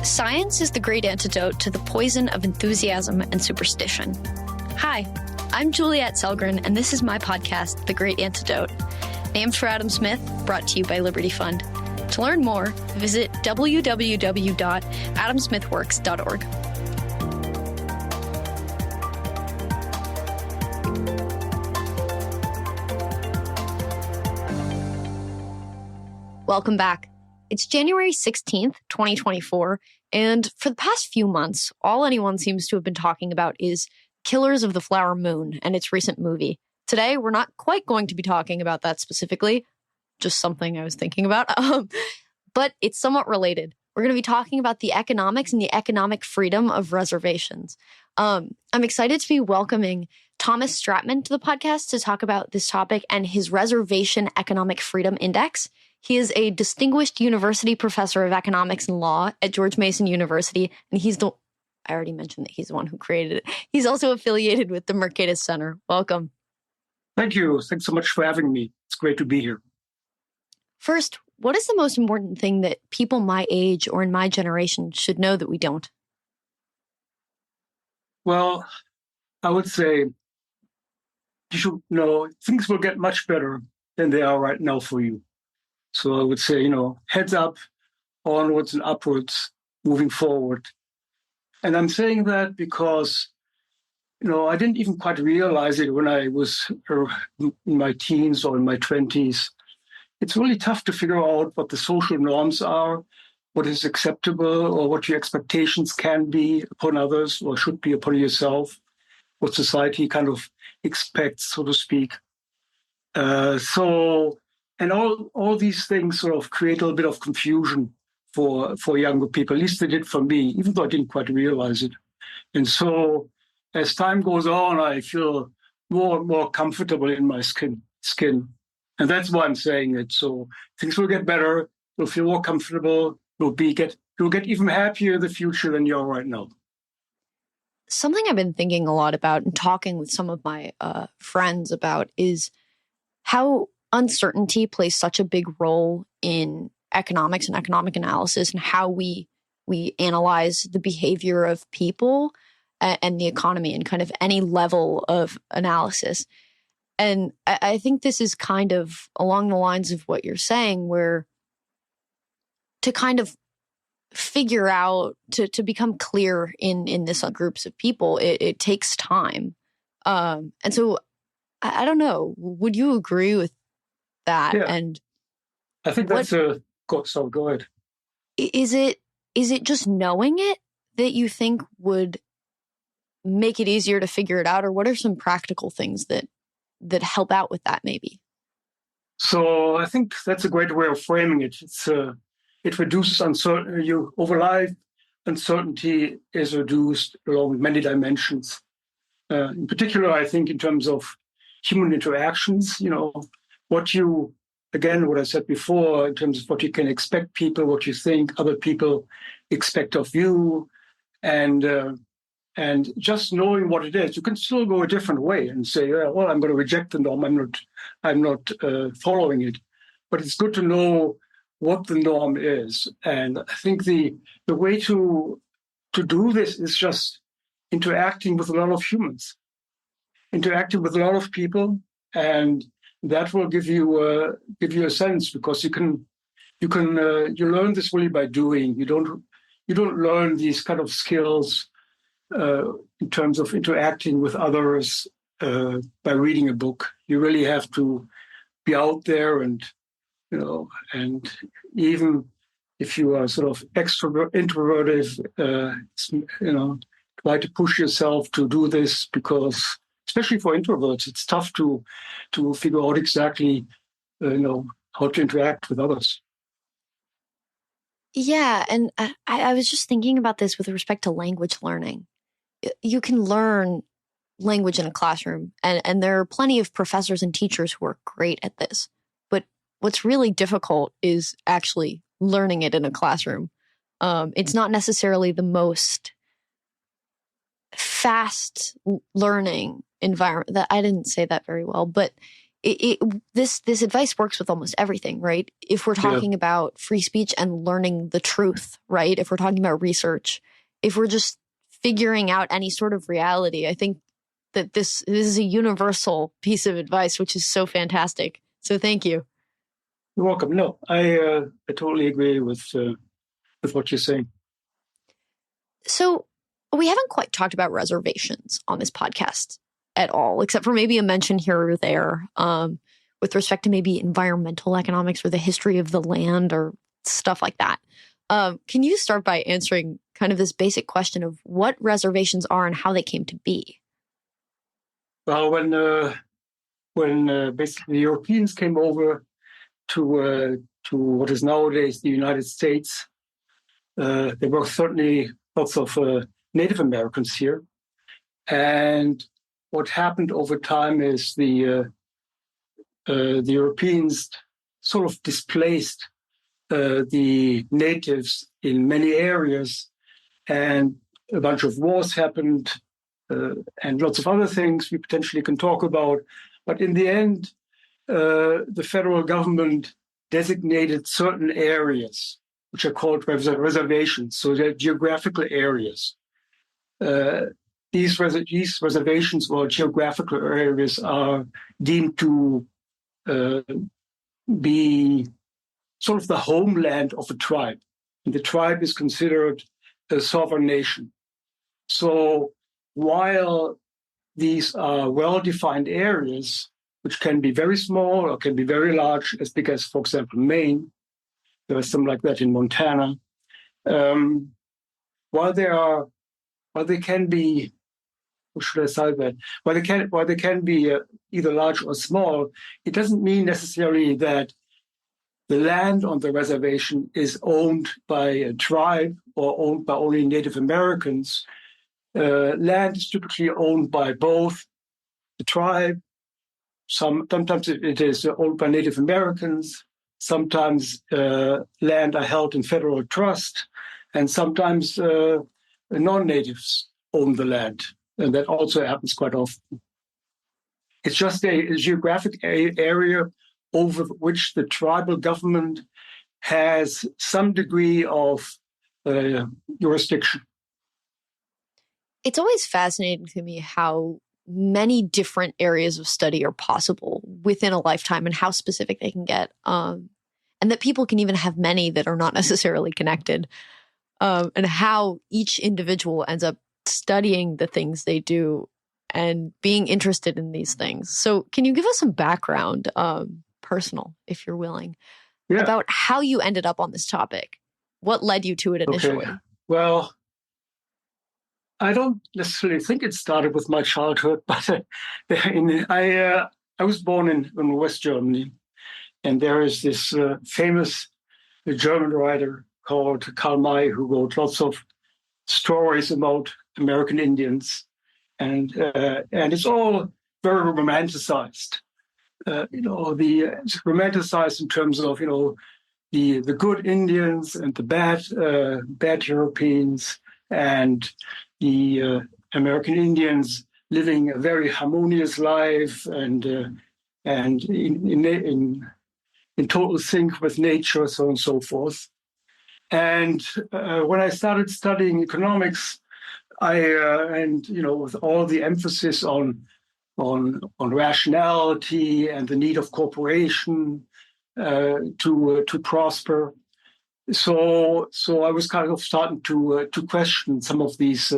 Science is the great antidote to the poison of enthusiasm and superstition. Hi, I'm Juliet Selgren, and this is my podcast, The Great Antidote, named for Adam Smith, brought to you by Liberty Fund. To learn more, visit www.adamsmithworks.org. Welcome back. It's January 16th, 2024, and for the past few months, all anyone seems to have been talking about is Killers of the Flower Moon and its recent movie. Today, we're not quite going to be talking about that specifically, just something I was thinking about, but it's somewhat related. We're going to be talking about the economics and the economic freedom of reservations. I'm excited to be welcoming Thomas Stratmann to the podcast to talk about this topic and his Reservation Economic Freedom Index. He is a distinguished university professor of economics and law at George Mason University, and I already mentioned that he's the one who created it. He's also affiliated with the Mercatus Center. Welcome. Thank you. Thanks so much for having me. It's great to be here. First, what is the most important thing that people my age or in my generation should know that we don't? Well, I would say you should know things will get much better than they are right now for you. So I would say, heads up, onwards and upwards, moving forward. And I'm saying that because, I didn't even quite realize it when I was in my teens or in my 20s. It's really tough to figure out what the social norms are, what is acceptable, or what your expectations can be upon others or should be upon yourself, what society kind of expects, so to speak. And all these things sort of create a little bit of confusion for younger people. At least they did for me, even though I didn't quite realize it. And so as time goes on, I feel more and more comfortable in my skin. And that's why I'm saying it. So things will get better. You'll feel more comfortable. You'll get even happier in the future than you are right now. Something I've been thinking a lot about and talking with some of my friends about is how uncertainty plays such a big role in economics and economic analysis and how we analyze the behavior of people and the economy and kind of any level of analysis. And I think this is kind of along the lines of what you're saying, where to kind of figure out, to become clear in this groups of people, it takes time. And so I don't know, would you agree with that? Yeah. And I think that's go ahead. Is it just knowing it that you think would make it easier to figure it out, or what are some practical things that help out with that maybe? So I think that's a great way of framing it. It reduces uncertainty. Over life, uncertainty is reduced along many dimensions. In particular, I think in terms of human interactions, what I said before, in terms of what you can expect people, what you think other people expect of you, and just knowing what it is, you can still go a different way and say, well, I'm going to reject the norm. I'm not following it. But it's good to know what the norm is. And I think the way to do this is just interacting with a lot of humans, interacting with a lot of people, and that will give you a sense, because you learn this really by doing. You don't learn these kind of skills in terms of interacting with others by reading a book. You really have to be out there, and even if you are sort of introverted, try to push yourself to do this, because especially for introverts, it's tough to figure out exactly, how to interact with others. Yeah, and I was just thinking about this with respect to language learning. You can learn language in a classroom, and there are plenty of professors and teachers who are great at this. But what's really difficult is actually learning it in a classroom. It's not necessarily the most fast learning environment. That I didn't say that very well, but this advice works with almost everything, right? If we're talking about free speech and learning the truth, right? If we're talking about research, if we're just figuring out any sort of reality, I think that this is a universal piece of advice, which is so fantastic. So thank you. You're welcome. No, I totally agree with what you're saying. So we haven't quite talked about reservations on this podcast at all, except for maybe a mention here or there with respect to maybe environmental economics or the history of the land or stuff like that. Can you start by answering kind of this basic question of what reservations are and how they came to be? Well, when basically the Europeans came over to what is nowadays the United States, there were certainly lots of Native Americans here, and what happened over time is the Europeans sort of displaced the natives in many areas, and a bunch of wars happened, and lots of other things we potentially can talk about. But in the end, the federal government designated certain areas, which are called reservations, so they're geographical areas. These reservations or geographical areas are deemed to be sort of the homeland of a tribe. And the tribe is considered a sovereign nation. So while these are well-defined areas, which can be very small or can be very large, as big as, for example, Maine, there is something like that in Montana, while they can be, or should I say that? While they can be either large or small, it doesn't mean necessarily that the land on the reservation is owned by a tribe or owned by only Native Americans. Land is typically owned by both the tribe. Sometimes it is owned by Native Americans. Sometimes land are held in federal trust, and sometimes non-natives own the land. And that also happens quite often. It's just a geographic area over which the tribal government has some degree of jurisdiction. It's always fascinating to me how many different areas of study are possible within a lifetime and how specific they can get. And that people can even have many that are not necessarily connected. And how each individual ends up studying the things they do and being interested in these things. So can you give us some background, personal, if you're willing, about how you ended up on this topic? What led you to it initially? Okay. Well, I don't necessarily think it started with my childhood, but I was born in West Germany, and there is this famous German writer called Karl May who wrote lots of stories about American Indians, and it's all very romanticized. It's romanticized in terms of the good Indians and the bad Europeans, and the American Indians living a very harmonious life and in total sync with nature, so on and so forth. And when I started studying economics, with all the emphasis on rationality and the need of cooperation to prosper, so I was kind of starting to question some of these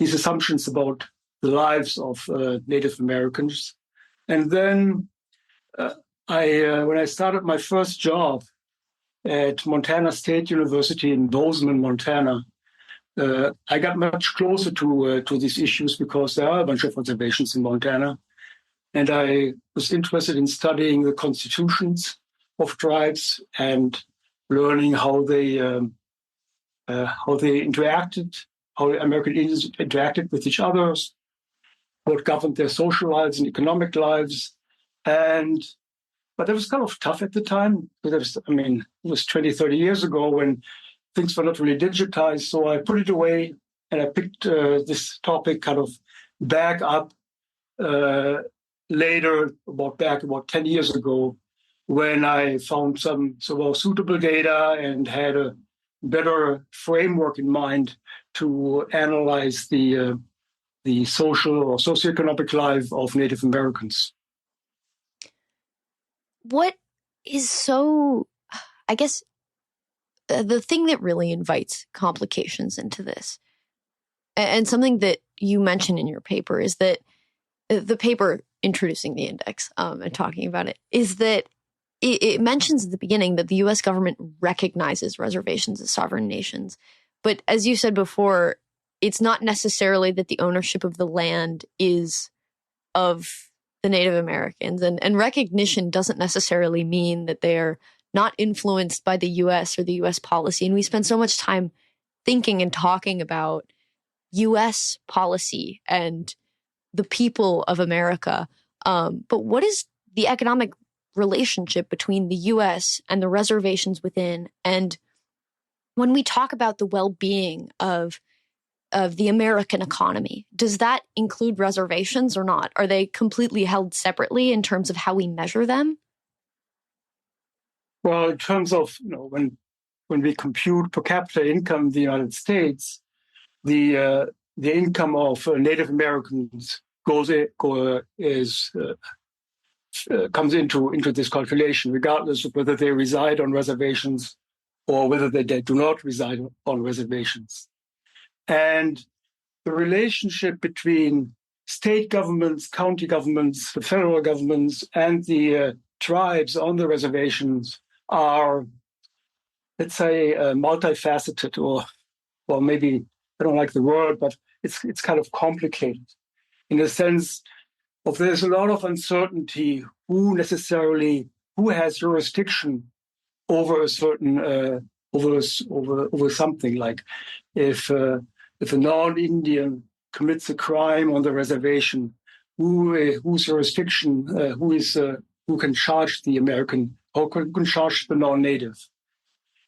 assumptions about the lives of Native Americans. And then when I started my first job at Montana State University in Bozeman, Montana, I got much closer to these issues because there are a bunch of reservations in Montana. And I was interested in studying the constitutions of tribes and learning how they interacted, how American Indians interacted with each other, what governed their social lives and economic lives. But it was kind of tough at the time. Because it was 20, 30 years ago when things were not really digitized. So I put it away and I picked this topic kind of back up later, about 10 years ago, when I found some sort of suitable data and had a better framework in mind to analyze the social or socioeconomic life of Native Americans. What is so, I guess, the thing that really invites complications into this, and something that you mentioned in your paper, is that the paper introducing the index and talking about it, is that it mentions at the beginning that the U.S. government recognizes reservations as sovereign nations. But as you said before, it's not necessarily that the ownership of the land is of the Native Americans. And recognition doesn't necessarily mean that they're not influenced by the U.S. or the U.S. policy. And we spend so much time thinking and talking about U.S. policy and the people of America. But what is the economic relationship between the U.S. and the reservations within? And when we talk about the well-being of the American economy, does that include reservations or not? Are they completely held separately in terms of how we measure them? Well, in terms of, when we compute per capita income in the United States, the income of Native Americans comes into this calculation, regardless of whether they reside on reservations or whether they do not reside on reservations. And the relationship between state governments, county governments, the federal governments, and the tribes on the reservations are, let's say, multifaceted, or maybe, I don't like the word, but it's kind of complicated in the sense of there's a lot of uncertainty who has jurisdiction over a certain over something. Like if a non-Indian commits a crime on the reservation, whose jurisdiction, who can charge the American, or can charge the non-native.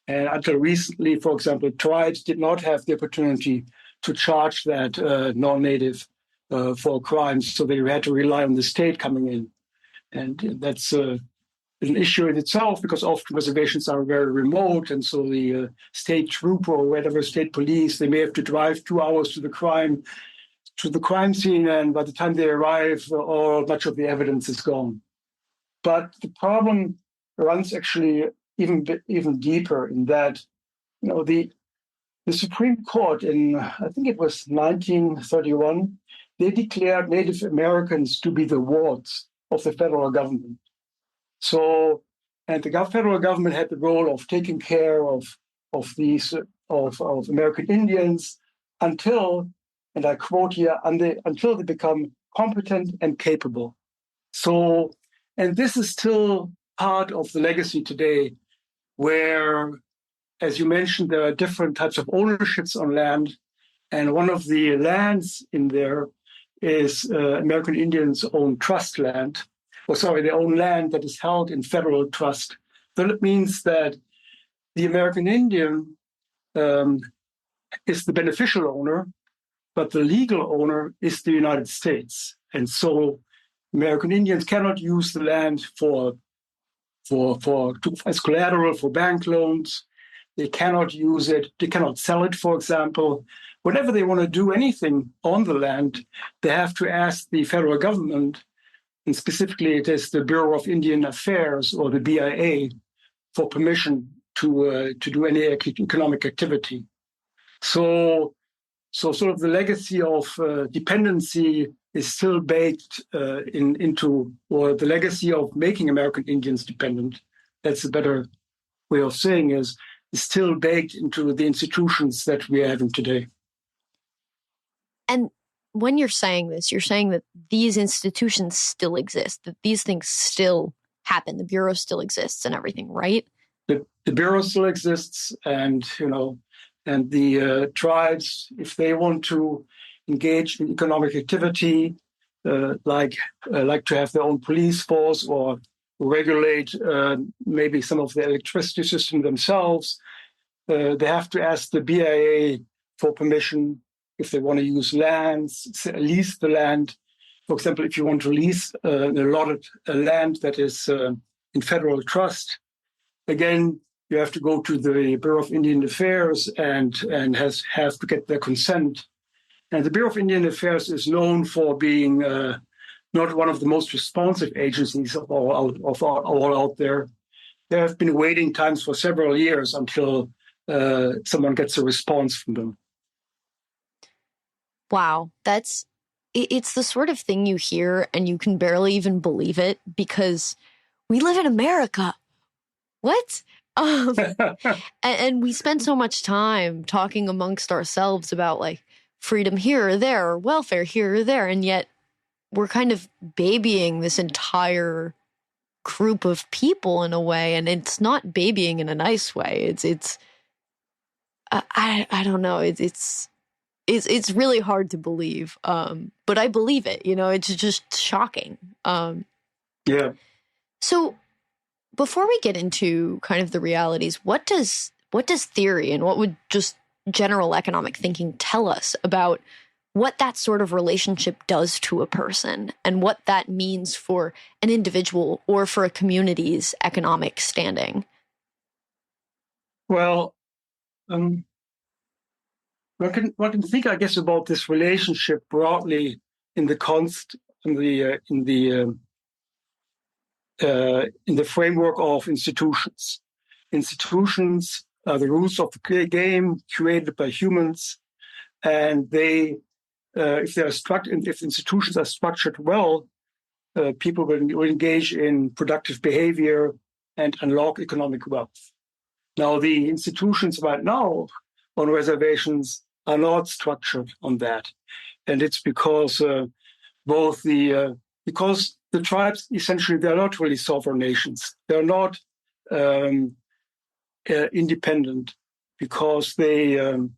And until recently, for example, tribes did not have the opportunity to charge that non-native for crimes, so they had to rely on the state coming in. And that's an issue in itself, because often reservations are very remote, and so the state trooper or whatever, state police, they may have to drive 2 hours to the crime scene, and by the time they arrive, much of the evidence is gone. But the problem runs actually even deeper in that, the Supreme Court in, I think it was 1931, they declared Native Americans to be the wards of the federal government. So, and the federal government had the role of taking care of American Indians until, and I quote here, until they become competent and capable. So, and this is still part of the legacy today, where, as you mentioned, there are different types of ownerships on land. And one of the lands in there is American Indians' own trust land, their own land that is held in federal trust. So that means that the American Indian is the beneficial owner, but the legal owner is the United States. And so American Indians cannot use the land as collateral for bank loans. They cannot use it. They cannot sell it, for example. Whenever they want to do anything on the land, they have to ask the federal government, and specifically it is the Bureau of Indian Affairs, or the BIA, for permission to do any economic activity. So sort of the legacy of dependency is still baked into, or the legacy of making American Indians dependent, that's a better way of saying, is still baked into the institutions that we are having today. And when you're saying this, you're saying that these institutions still exist, that these things still happen, the Bureau still exists and everything, right? The Bureau still exists, and and the tribes, if they want to engage in economic activity, like to have their own police force or regulate maybe some of the electricity system themselves, they have to ask the BIA for permission if they want to use lands, lease the land. For example, if you want to lease an allotted land that is in federal trust, again, you have to go to the Bureau of Indian Affairs and have to get their consent. And the Bureau of Indian Affairs is known for being not one of the most responsive agencies of all out there. There have been waiting times for several years until someone gets a response from them. Wow, it's the sort of thing you hear and you can barely even believe it because we live in America. What? And we spend so much time talking amongst ourselves about like freedom here or there, or welfare here or there, and yet we're kind of babying this entire group of people in a way, and it's not babying in a nice way. I don't know. It's really hard to believe, but I believe it. It's just shocking. Yeah. So before we get into kind of the realities, what does theory and what would just general economic thinking tell us about what that sort of relationship does to a person and what that means for an individual or for a community's economic standing? Well, one can think, I guess, about this relationship broadly in the framework of institutions. Institutions are the rules of the game created by humans, and if institutions are structured well, people will engage in productive behavior and unlock economic wealth. Now, the institutions right now on reservations are not structured on that, and it's because because the tribes essentially they're not really sovereign nations. They're not independent because the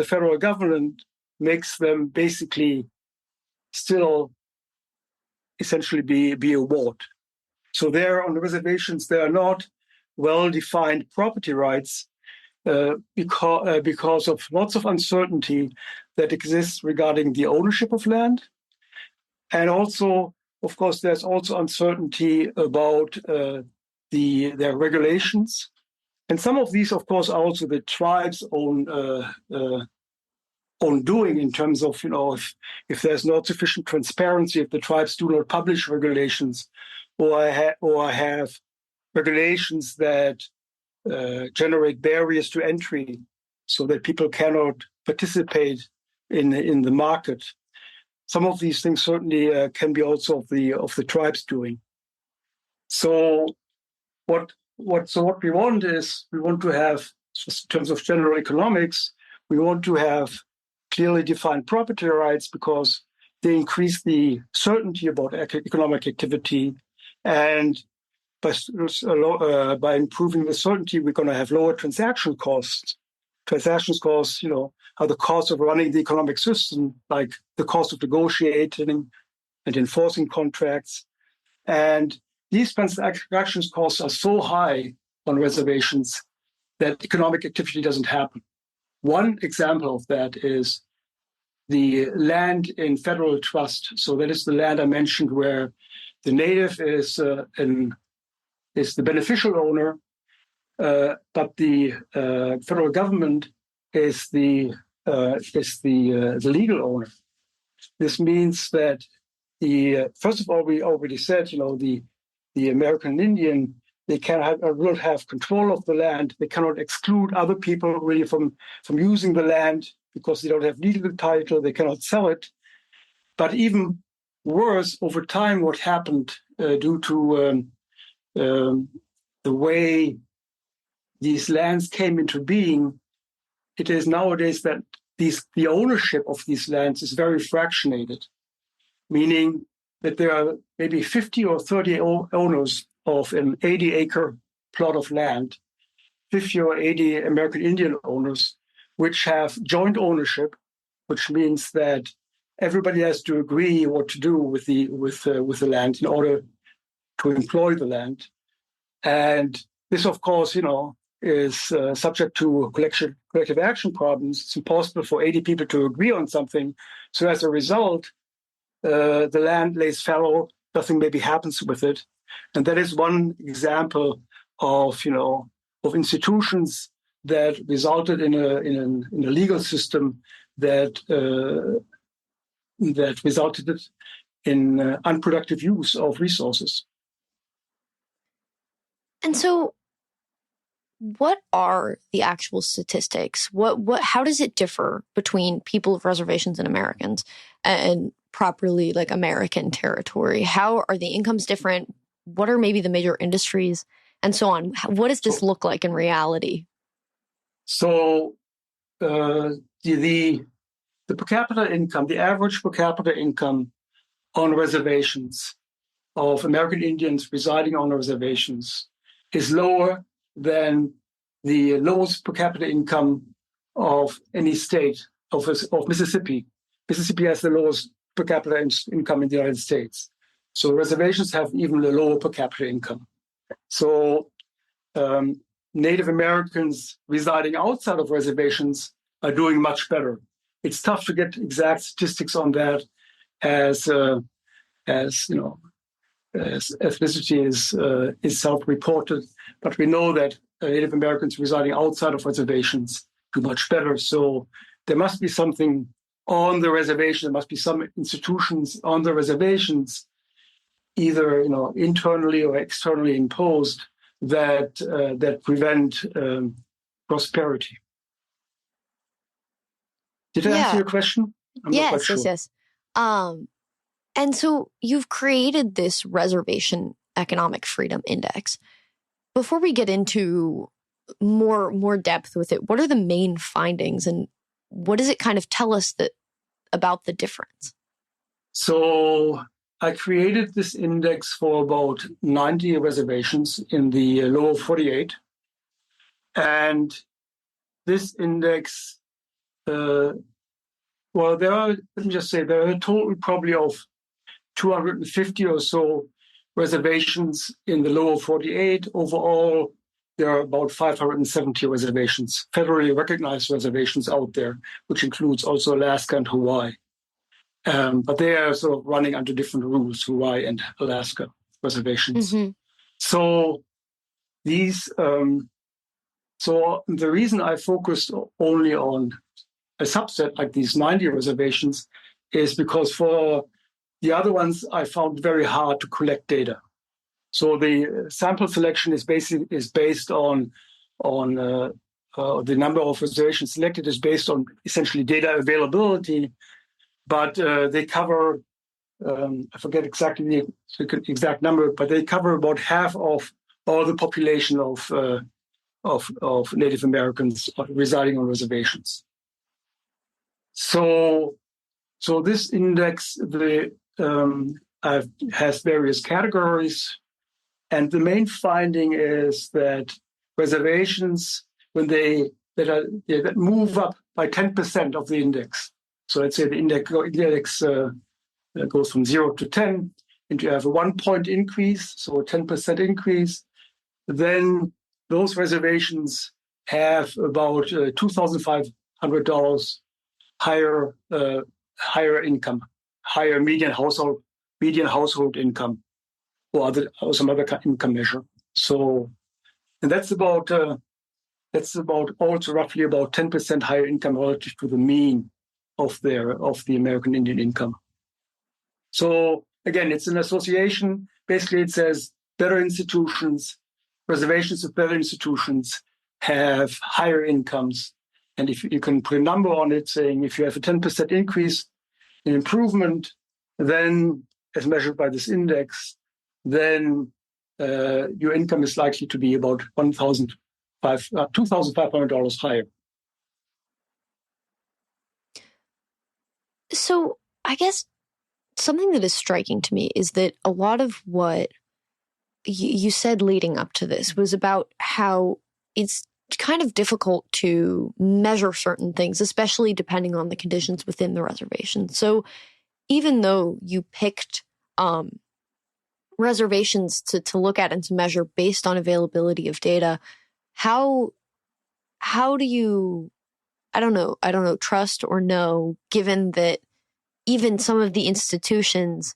federal government makes them basically still essentially be a ward. So there on the reservations, there are not well-defined property rights because of lots of uncertainty that exists regarding the ownership of land. And also, of course, there's also uncertainty about their regulations. And some of these, of course, are also the tribe's own doing in terms of, if there's not sufficient transparency, if the tribes do not publish regulations or have regulations that generate barriers to entry so that people cannot participate in the market. Some of these things certainly can be also of the tribes doing. So what we want to have, just in terms of general economics, we want to have clearly defined property rights because they increase the certainty about economic activity, and by improving the certainty, we're going to have lower transaction costs. Transactions costs, are the cost of running the economic system, like the cost of negotiating and enforcing contracts. And these transaction costs are so high on reservations that economic activity doesn't happen. One example of that is the land in federal trust. So that is the land I mentioned where the native is the beneficial owner, but the federal government is the legal owner. This means that first of all, we already said, the American Indian, they will have control of the land. They cannot exclude other people really from using the land because they don't have legal title. They cannot sell it. But even worse, over time, what happened due to the way these lands came into being, it is nowadays that the ownership of these lands is very fractionated, meaning that there are maybe 50 or 30 owners of an 80-acre plot of land, 50 or 80 American Indian owners, which have joint ownership, which means that everybody has to agree what to do with the land in order to employ the land. And this, of course, is subject to collective action problems. It's impossible for 80 people to agree on something. So as a result, the land lays fallow, nothing maybe happens with it. And that is one example of, of institutions that resulted in a legal system that resulted in unproductive use of resources. And so what are the actual statistics? How does it differ between people of reservations and Americans and properly like American territory? How are the incomes different? What are maybe the major industries and so on? What does this look like in reality? So the per capita income, the average per capita income on reservations of American Indians residing on reservations is lower than the lowest per capita income of any state of Mississippi. Mississippi has the lowest per capita income in the United States. So reservations have even a lower per capita income. So Native Americans residing outside of reservations are doing much better. It's tough to get exact statistics on that, as ethnicity is self-reported, but we know that Native Americans residing outside of reservations do much better. So there must be something on the reservation. There must be some institutions on the reservations, either internally or externally imposed, that prevent prosperity. Did I answer your question? I'm not quite sure. Yes. And so you've created this Reservation Economic Freedom Index. Before we get into more depth with it, what are the main findings and what does it kind of tell us about the difference? So I created this index for about 90 reservations in the lower 48. And this index, let me just say, there are a total probably of 250 or so reservations in the lower 48. Overall, there are about 570 reservations, federally recognized reservations out there, which includes also Alaska and Hawaii. But they are sort of running under different rules, Hawaii and Alaska reservations. Mm-hmm. So so the reason I focused only on a subset like these 90 reservations is because for the other ones, I found very hard to collect data. So the sample selection is based on the number of reservations selected is based on essentially data availability, but they cover I forget exactly the exact number, but they cover about half of all the population of Native Americans residing on reservations. So this index has various categories, and the main finding is that reservations, when that move up by 10% of the index. So let's say the index goes from 0 to 10, and you have a 1 point increase, so a 10% increase. Then those reservations have about $2,500 higher income, higher median household income, or some other income measure. So, and that's about also roughly about 10% higher income relative to the mean of the American Indian income. So again, it's an association. Basically, it says better institutions, reservations of better institutions have higher incomes. And if you can put a number on it, saying if you have a 10% increase in improvement, then as measured by this index, then your income is likely to be about $2,500 higher. So I guess something that is striking to me is that a lot of what you said leading up to this was about how it's kind of difficult to measure certain things, especially depending on the conditions within the reservation. So even though you picked reservations to look at and to measure based on availability of data, how do you, I don't know, trust or know, given that even some of the institutions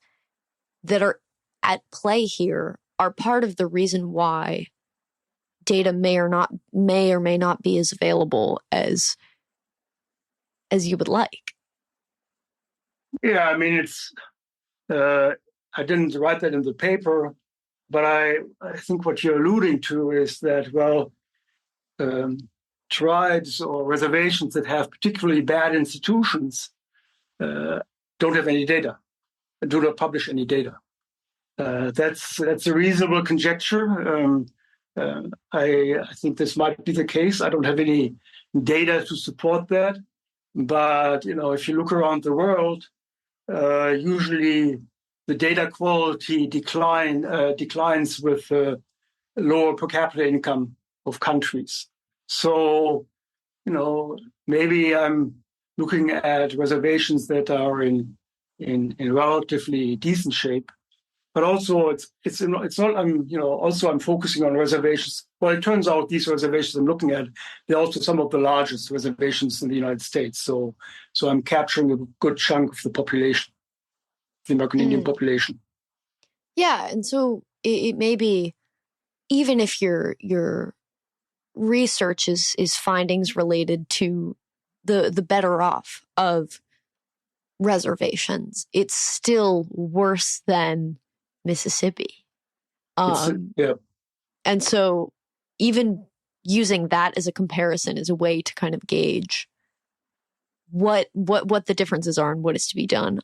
that are at play here are part of the reason why data may or may not be as available as you would like. Yeah, I mean, it's I didn't write that in the paper, but I think what you're alluding to is that, well, tribes or reservations that have particularly bad institutions don't have any data, do not publish any data. That's a reasonable conjecture. I think this might be the case. I don't have any data to support that, but if you look around the world, usually the data quality declines with lower per capita income of countries. So, maybe I'm looking at reservations that are in relatively decent shape, but also it's not. I'm focusing on reservations. Well, it turns out these reservations I'm looking at, they're also some of the largest reservations in the United States. So I'm capturing a good chunk of the population, the American Indian population. Yeah, and so it may be, even if your research is findings related to the better off of reservations, it's still worse than Mississippi. Yeah. And so even using that as a comparison is a way to kind of gauge what the differences are and what is to be done.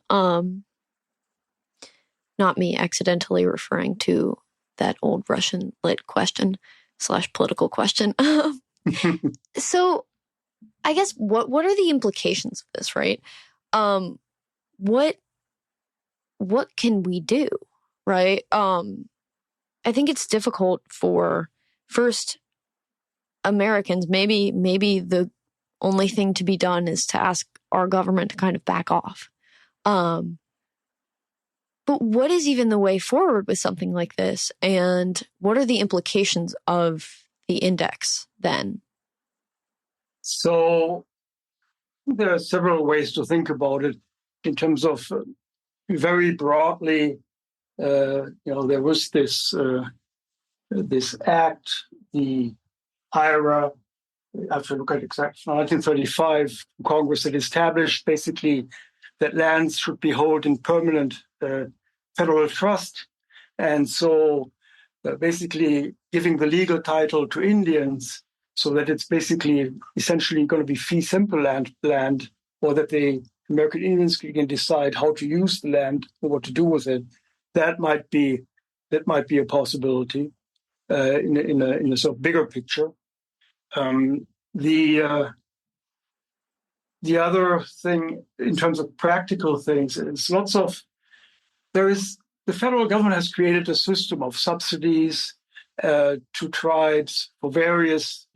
Not me accidentally referring to that old Russian lit question / political question. So I guess what are the implications of this, right? What can we do, right? I think it's difficult for first Americans. Maybe the only thing to be done is to ask our government to kind of back off. But what is even the way forward with something like this? And what are the implications of the index then? So there are several ways to think about it in terms of very broadly. There was this act, the IRA, I have to look at exact 1935 Congress that established basically that lands should be held in permanent federal trust, and so basically giving the legal title to Indians, so that it's basically essentially going to be fee simple land, or that the American Indians can decide how to use the land or what to do with it. That might be a possibility in a sort of bigger picture. The other thing in terms of practical things is the federal government has created a system of subsidies to tribes for various,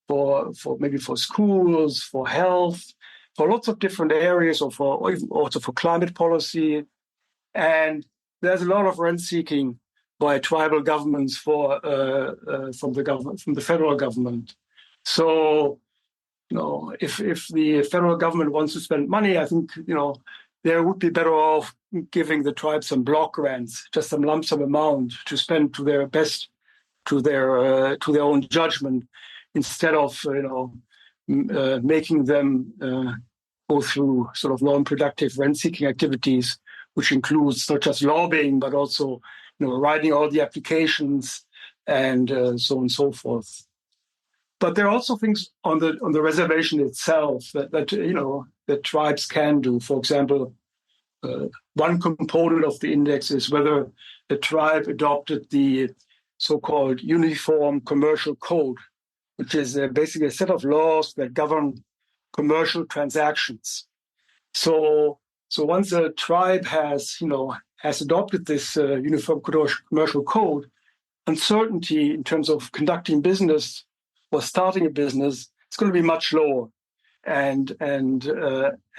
for maybe for schools, for health, for lots of different areas, or even also for climate policy. And there's a lot of rent seeking by tribal governments from the federal government. So, if the federal government wants to spend money, I think they would be better off giving the tribes some block grants, just some lump sum amount to spend to their best, to their own judgment, instead of making them go through sort of non-productive rent-seeking activities, which includes not just lobbying but also writing all the applications and so on and so forth. But there are also things on the reservation itself that tribes can do. For example, one component of the index is whether the tribe adopted the so-called Uniform Commercial Code, which is basically a set of laws that govern commercial transactions. So once a tribe has adopted this Uniform Commercial Code, uncertainty in terms of conducting business or starting a business is going to be much lower, and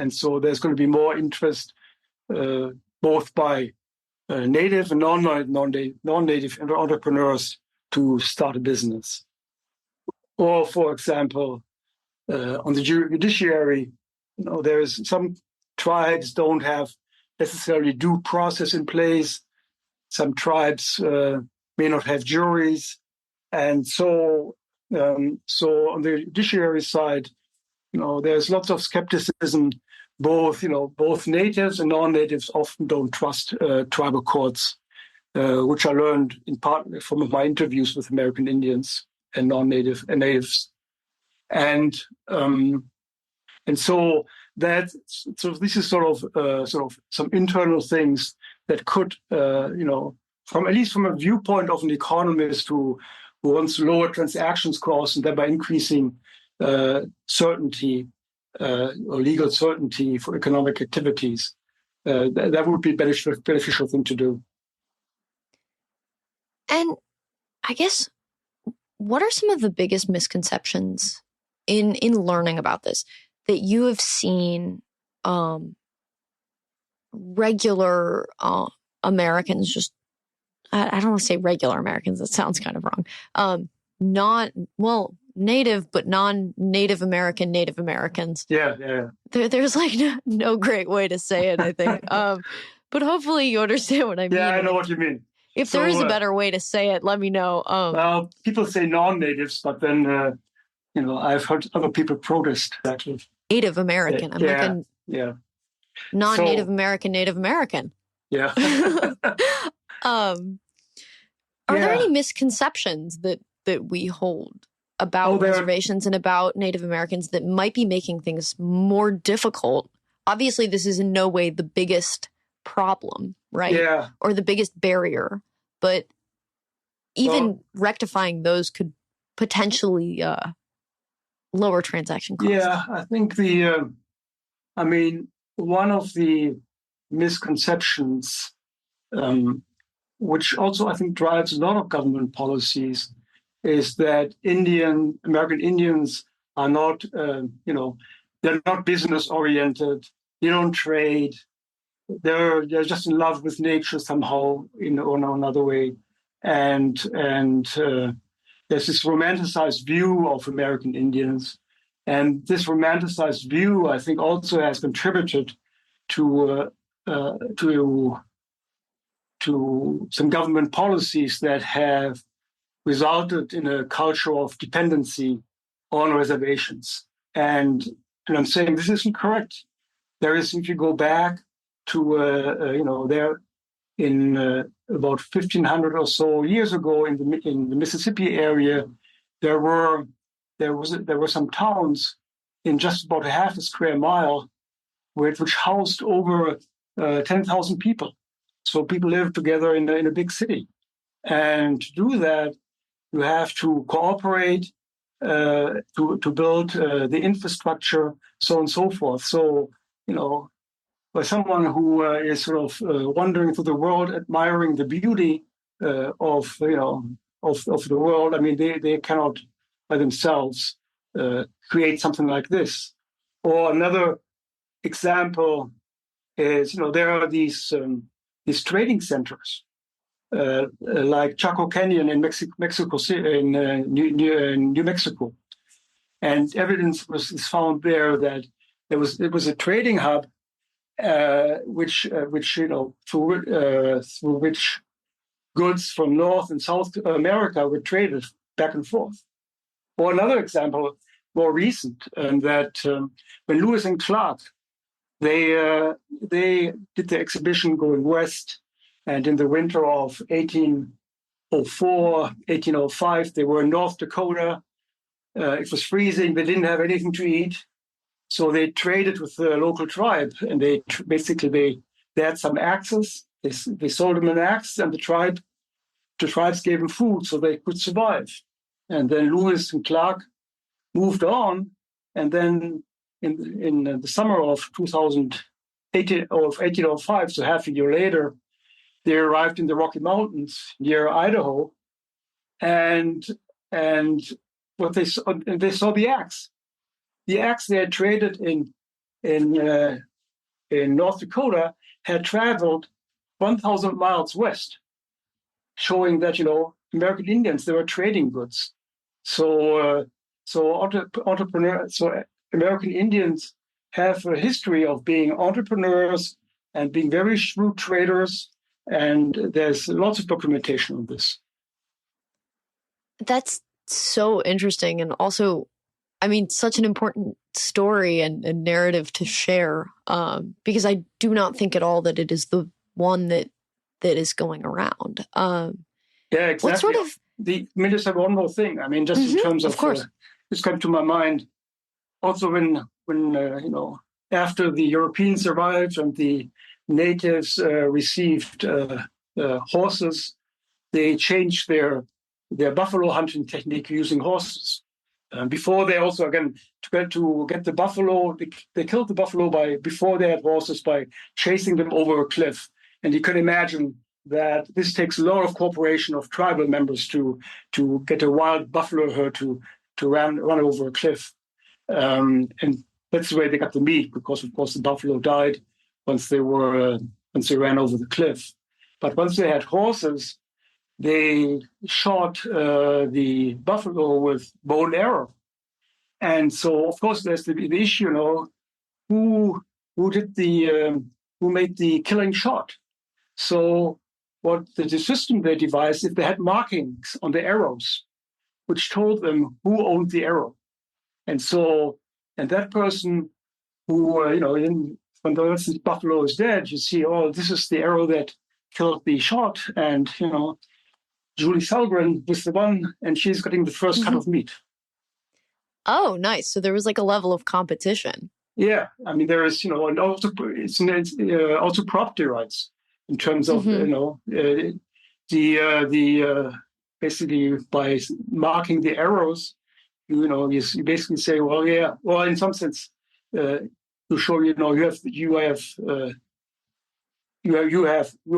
so there's going to be more interest both by native and non-native entrepreneurs to start a business. Or, for example, on the judiciary, there's some tribes don't have necessarily due process in place. Some tribes may not have juries, and so on the judiciary side, there's lots of skepticism. Both natives and non-natives often don't trust tribal courts, which I learned in part from my interviews with American Indians and non-native and natives, and um, and so this is sort of some internal things that could from at least from a viewpoint of an economist who wants to lower transactions costs and thereby increasing certainty or legal certainty for economic activities. That would be a beneficial thing to do. And I guess, what are some of the biggest misconceptions in learning about this that you have seen regular Americans, just I don't want to say regular Americans, that sounds kind of wrong, native but non-Native Native Americans. Yeah. There's like no great way to say it, I think. But hopefully you understand what I mean. Yeah, I know what you mean. If there is a better way to say it, let me know. Well, people say non-natives, but then I've heard other people protest that. Native American. I'm yeah. Non-Native American, Native American. Yeah. Are there any misconceptions that we hold about reservations and about Native Americans that might be making things more difficult? Obviously, this is in no way the biggest problem, right? Yeah. Or the biggest barrier, but even rectifying those could potentially lower transaction costs. Yeah, I think one of the misconceptions, which also I think drives a lot of government policies, is that American Indians are not, they're not business oriented. They don't trade. They're just in love with nature somehow in another way, and there's this romanticized view of American Indians, and this romanticized view, I think, also has contributed to some government policies that have resulted in a culture of dependency on reservations. And I'm saying this isn't correct. If you go back to, there in about 1,500 or so years ago in the Mississippi area, there were some towns in just about half a square mile which housed over 10,000 people. So people live together in a big city. And to do that, you have to cooperate to build the infrastructure, so on and so forth. So, for someone who is sort of wandering through the world, admiring the beauty of the world, I mean, they cannot by themselves create something like this. Or another example is, there are these trading centers like Chaco Canyon in Mexico City, in New Mexico, and evidence is found there that it was a trading hub, through which goods from North and South America were traded back and forth. Or another example, more recent, that when Lewis and Clark they did the exhibition going west, and in the winter of 1804, 1805, they were in North Dakota. It was freezing. They didn't have anything to eat. So they traded with the local tribe, and they had some axes. They sold them an axe, and the tribes gave them food so they could survive. And then Lewis and Clark moved on, and then in the summer of 1805, so half a year later, they arrived in the Rocky Mountains near Idaho, and what they saw the axe. The axe they had traded in North Dakota had traveled 1,000 miles west, showing that American Indians, they were trading goods. So So American Indians have a history of being entrepreneurs and being very shrewd traders, and there's lots of documentation on this. That's so interesting, and also, I mean, such an important story and narrative to share, because I do not think at all that it is the one that is going around. Yeah, exactly. What sort of... Just have one more thing. I mean, just in terms of course, this came to my mind. Also, when after the Europeans arrived and the natives received horses, they changed their buffalo hunting technique using horses. Before they also, again, to get the buffalo, they killed the buffalo before they had horses by chasing them over a cliff. And you can imagine that this takes a lot of cooperation of tribal members to get a wild buffalo herd to run over a cliff. And that's the way they got the meat, because of course the buffalo died once they ran over the cliff. But once they had horses, they shot the buffalo with bow and arrow. And so, of course, there's the issue, who made the killing shot. So what the system they devised, if they had markings on the arrows, which told them who owned the arrow. And that person who, when the buffalo is dead, you see, oh, this is the arrow that killed the shot. And, Julie Salgren was the one, and she's getting the first cut of meat. Oh, nice. So there was like a level of competition. Yeah. I mean, there is, and also, it's also property rights in terms of, basically by marking the arrows, you basically say, well, yeah, well, in some sense, you show, you are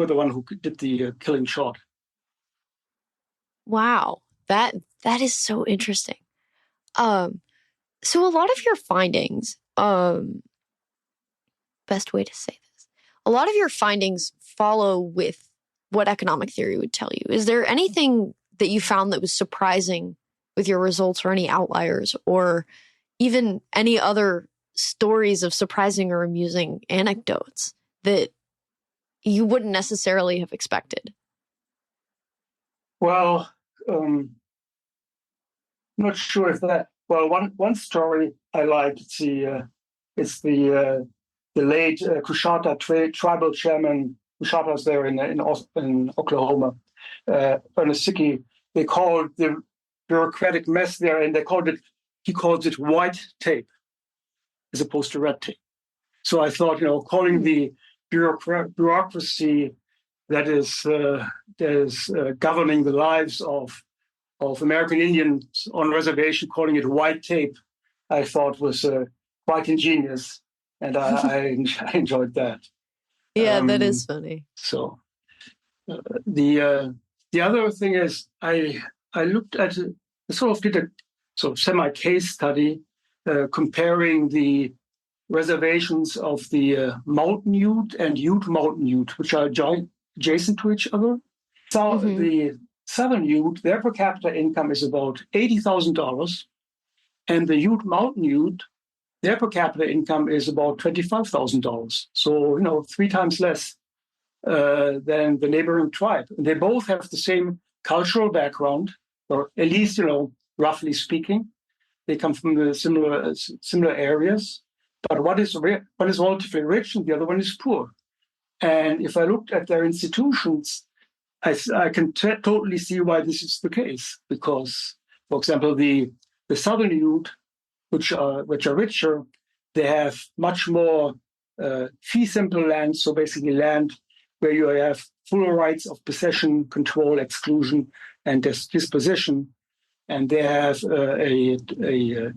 the one who did the killing shot. Wow, that is so interesting. So a lot of your findings, best way to say this, a lot of your findings follow with what economic theory would tell you. Is there anything that you found that was surprising with your results, or any outliers, or even any other stories of surprising or amusing anecdotes that you wouldn't necessarily have expected? Well, I'm not sure if that. Well, one story I like, it's the late Coushatta tribal chairman. Coushatta's there in Oklahoma, Ernest Sickey. They called the bureaucratic mess there, and he calls it white tape as opposed to red tape. So I thought, calling the bureaucracy that is governing the lives of American Indians on reservation, calling it white tape, I thought was quite ingenious, and I enjoyed that. Yeah, that is funny. So the other thing is I looked at did a sort of semi-case study comparing the reservations of the Mountain Ute and Ute Mountain Ute, which are adjacent to each other. So the Southern Ute, their per capita income is about $80,000, and the Ute Mountain Ute, their per capita income is about $25,000. So 3 times less than the neighboring tribe. And they both have the same cultural background, or at least roughly speaking, they come from the similar areas. But one is relatively rich, and the other one is poor. And if I looked at their institutions, I can totally see why this is the case. Because, for example, the Southern Ute, which are richer, they have much more fee simple land. So basically, land where you have full rights of possession, control, exclusion, and disposition. And they have a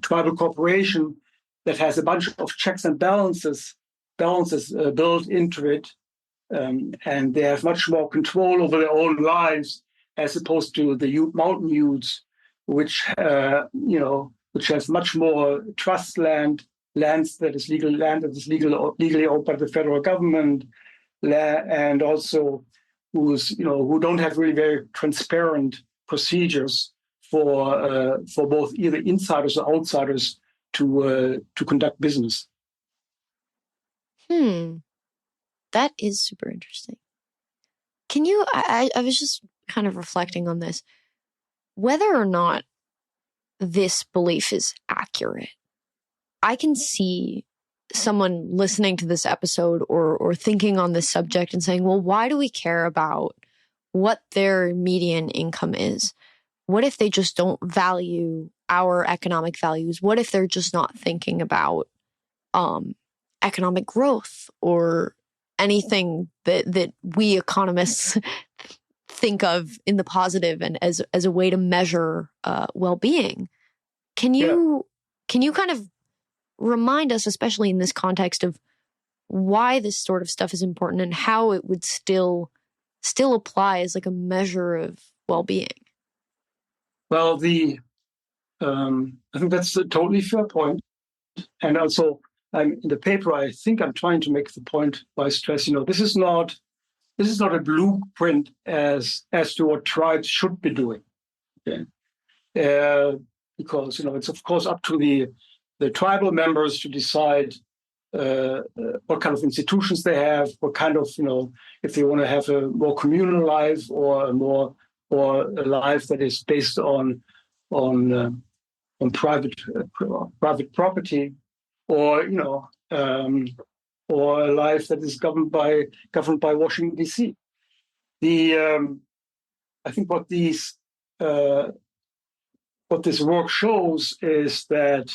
tribal corporation that has a bunch of checks and balances built into it. And they have much more control over their own lives, as opposed to the Mountain Utes, which has much more trust lands that is legally owned by the federal government, and also who don't have really very transparent procedures for both either insiders or outsiders to conduct business. That is super interesting. Can you? I was just kind of reflecting on this, whether or not this belief is accurate. I can see someone listening to this episode or thinking on this subject and saying, well, why do we care about what their median income is? What if they just don't value our economic values? What if they're just not thinking about economic growth or anything that we economists think of in the positive and as a way to measure well-being? Can you kind of remind us, especially in this context, of why this sort of stuff is important and how it would still apply as like a measure of well-being? Well, I think that's a totally fair point. And also, in the paper, I think I'm trying to make the point by stress, this is not a blueprint as to what tribes should be doing. Okay? Because, it's of course up to the tribal members to decide what kind of institutions they have, what kind of, if they want to have a more communal life or a life that is based on private property, or or a life that is governed by Washington D.C. I think what this work shows is that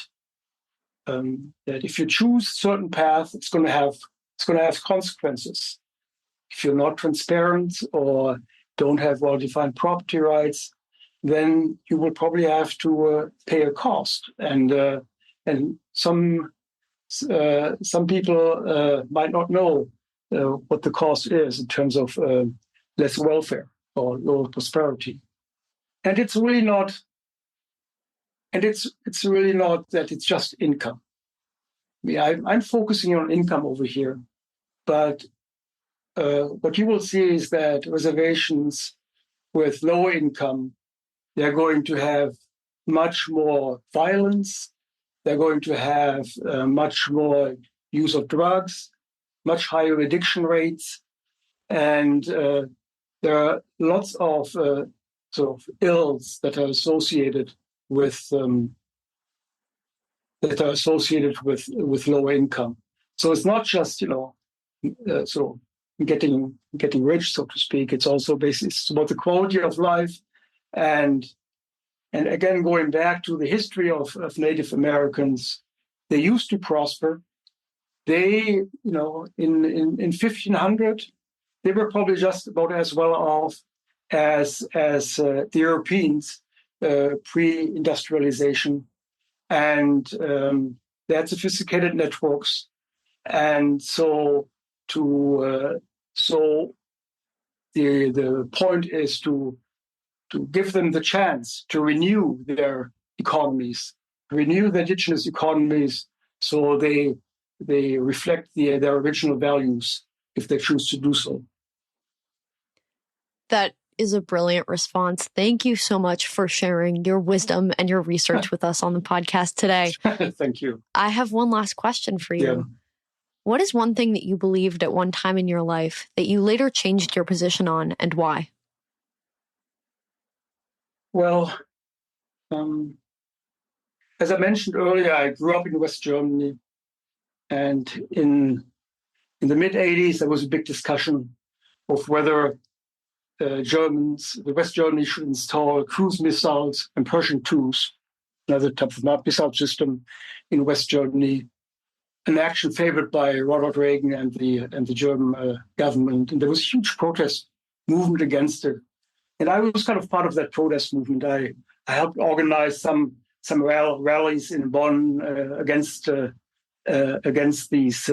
if you choose a certain path, it's going to have consequences. If you're not transparent or don't have well-defined property rights, then you will probably have to pay a cost. And some people might not know what the cost is in terms of less welfare or lower prosperity. And it's really not. And it's really not that it's just income. I mean, I'm focusing on income over here, but what you will see is that reservations with lower income, they're going to have much more violence. They're going to have much more use of drugs, much higher addiction rates, and there are lots of sort of ills that are associated with lower income. So it's not just so getting rich, so to speak. It's also it's about the quality of life, and again, going back to the history of Native Americans, they used to prosper. They, in 1500, they were probably just about as well off as the Europeans pre-industrialization, and they had sophisticated networks, and so the point is to give them the chance to renew their economies, renew the indigenous economies, so they reflect their original values if they choose to do so. That is a brilliant response. Thank you so much for sharing your wisdom and your research with us on the podcast today. Thank you. I have one last question for you. Yeah. What is one thing that you believed at one time in your life that you later changed your position on, and why? Well, as I mentioned earlier, I grew up in West Germany, and in the mid-'80s, there was a big discussion of whether West Germany should install cruise missiles and Pershing IIs, another type of missile system in West Germany, an action favored by Ronald Reagan and the German government. And there was a huge protest movement against it. And I was kind of part of that protest movement. I helped organize some rallies in Bonn against these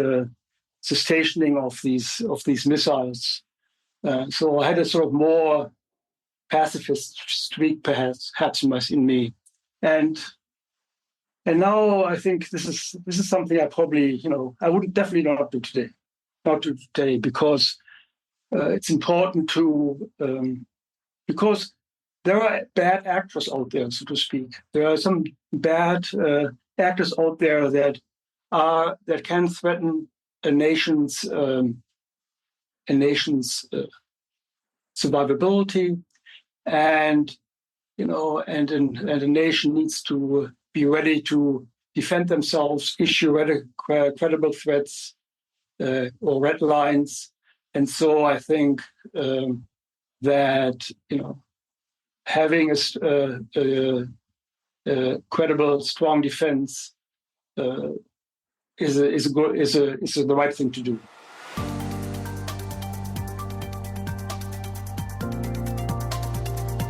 stationing of these missiles. So I had a sort of more pacifist streak, perhaps in me, and now I think this is something I probably I would definitely not do today, because it's important to because there are bad actors out there, so to speak. There are some bad actors out there that can threaten a nation's survivability, and a nation needs to be ready to defend themselves, issue credible threats or red lines. And so I think that having a credible, strong defense is the right thing to do.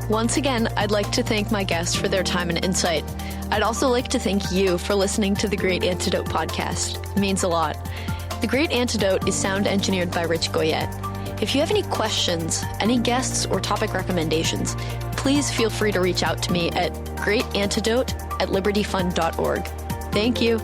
Once again, I'd like to thank my guests for their time and insight. I'd also like to thank you for listening to the Great Antidote podcast. It means a lot. The Great Antidote is sound engineered by Rich Goyette. If you have any questions, any guests, or topic recommendations, please feel free to reach out to me at greatantidote@libertyfund.org. Thank you.